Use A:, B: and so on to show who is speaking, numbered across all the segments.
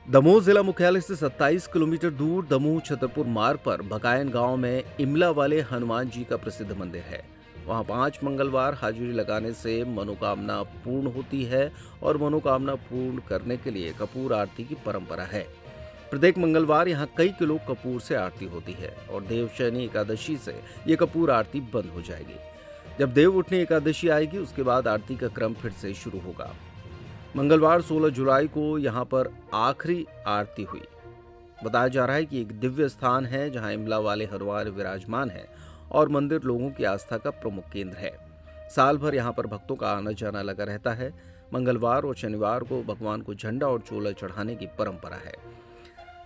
A: दमोह जिला मुख्यालय से 27 किलोमीटर दूर दमोह छतरपुर मार्ग पर भकायन गांव में इमला वाले हनुमान जी का प्रसिद्ध मंदिर है। वहां 5 मंगलवार हाजिरी लगाने से मनोकामना पूर्ण होती है और मनोकामना पूर्ण करने के लिए कपूर आरती की परंपरा है। प्रत्येक मंगलवार यहां कई किलो कपूर से आरती होती है और देवशयनी एकादशी से ये कपूर आरती बंद हो जाएगी। जब देव उठनी एकादशी आएगी उसके बाद आरती का क्रम फिर से शुरू होगा। मंगलवार 16 जुलाई को यहां पर आखिरी आरती हुई। बताया जा रहा है कि एक दिव्य स्थान है जहां इमला वाले हनुमान विराजमान है और मंदिर लोगों की आस्था का प्रमुख केंद्र है। साल भर यहां पर भक्तों का आना जाना लगा रहता है। मंगलवार और शनिवार को भगवान को झंडा और चोला चढ़ाने की परंपरा है।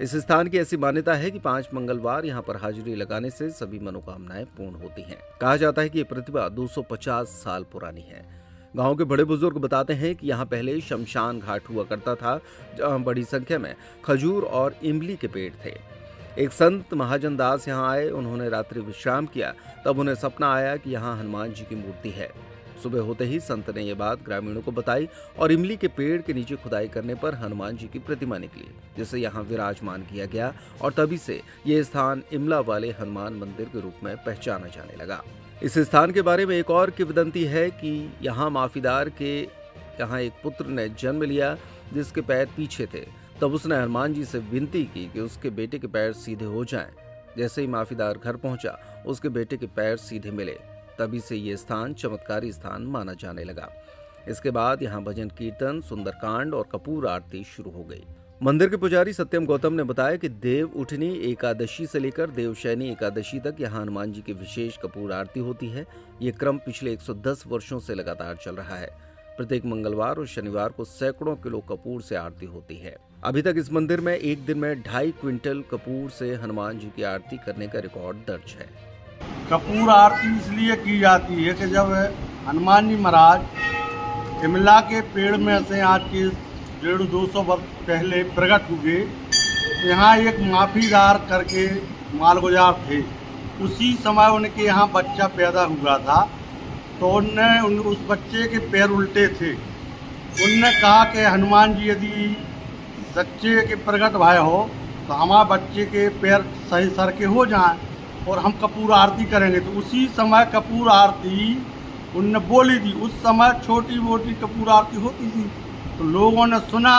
A: इस स्थान की ऐसी मान्यता है कि 5 मंगलवार यहां पर हाजिरी लगाने से सभी मनोकामनाएं पूर्ण होती हैं। कहा जाता है कि ये प्रतिभा 250 साल पुरानी है। गांव के बड़े बुजुर्ग बताते हैं कि यहाँ पहले शमशान घाट हुआ करता था, जहाँ बड़ी संख्या में खजूर और इमली के पेड़ थे। एक संत महाजन दास यहाँ आए, उन्होंने रात्रि विश्राम किया। तब उन्हें सपना आया कि यहाँ हनुमान जी की मूर्ति है। सुबह होते ही संत ने यह बात ग्रामीणों को बताई और इमली के पेड़ के नीचे खुदाई करने पर हनुमान जी की प्रतिमा निकली, जिसे यहाँ विराजमान किया गया और तभी से ये स्थान इमला वाले हनुमान मंदिर के रूप में पहचाना जाने लगा। इस स्थान के बारे में एक और किंवदंती है कि यहाँ माफीदार के यहाँ एक पुत्र ने जन्म लिया जिसके पैर पीछे थे। तब उसने हनुमान जी से विनती की कि उसके बेटे के पैर सीधे हो जाएं। जैसे ही माफीदार घर पहुंचा, उसके बेटे के पैर सीधे मिले। तभी से ये स्थान चमत्कारी स्थान माना जाने लगा। इसके बाद यहाँ भजन कीर्तन, सुंदरकांड और कपूर आरती शुरू हो गई। मंदिर के पुजारी सत्यम गौतम ने बताया कि देव उठनी एकादशी से लेकर देवशयनी एकादशी तक यहाँ हनुमान जी की विशेष कपूर आरती होती है। ये क्रम पिछले 110 वर्षों से लगातार चल रहा है। प्रत्येक मंगलवार और शनिवार को सैकड़ों किलो कपूर से आरती होती है। अभी तक इस मंदिर में एक दिन में 2.5 क्विंटल कपूर से हनुमान जी की आरती करने का रिकॉर्ड दर्ज है।
B: कपूर आरती इसलिए की जाती है कि जब हनुमान जी महाराज इमला के पेड़ में से आज के 150-200 वर्ष पहले प्रकट हुए, यहाँ एक माफीदार करके मालगुजार थे। उसी समय उनके यहाँ बच्चा पैदा हुआ था, तो उस बच्चे के पैर उल्टे थे। उनने कहा कि हनुमान जी यदि सच्चे के प्रकट भय हो तो हमारे बच्चे के पैर सही सर के हो जाएं और हम कपूर आरती करेंगे। तो उसी समय कपूर आरती उनने बोली थी। उस समय छोटी मोटी कपूर आरती होती थी, तो लोगों ने सुना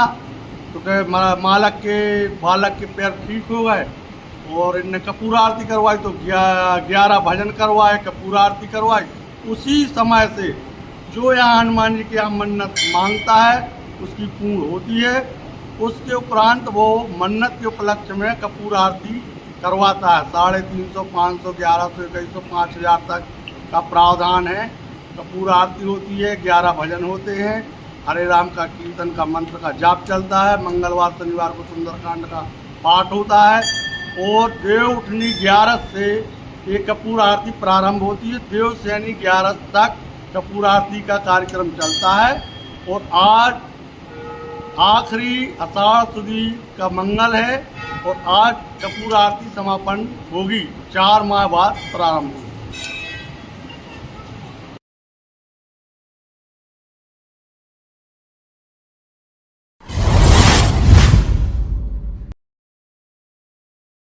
B: तो बालक के पैर ठीक हो गए और इनने कपूर आरती करवाई। तो 11 भजन करवाए, कपूर आरती करवाई। उसी समय से जो यहाँ हनुमान जी की यहाँ मन्नत मांगता है उसकी पूर्ण होती है। उसके उपरांत वो मन्नत के उपलक्ष्य में कपूर आरती करवाता है। 350, 500, 1100, 2100, 5000 तक का प्रावधान है। कपूर आरती होती है, 11 भजन होते हैं, हरे राम का कीर्तन का मंत्र का जाप चलता है। मंगलवार शनिवार को सुंदरकांड का पाठ होता है और देव उठनी 11 से ये कपूर आरती प्रारंभ होती है। देवशयनी 11 तक कपूर आरती का कार्यक्रम चलता है और आज आखिरी आषाढ़ सुदी का मंगल है और आज कपूर आरती समापन होगी। 4 माह बाद प्रारंभ होगी।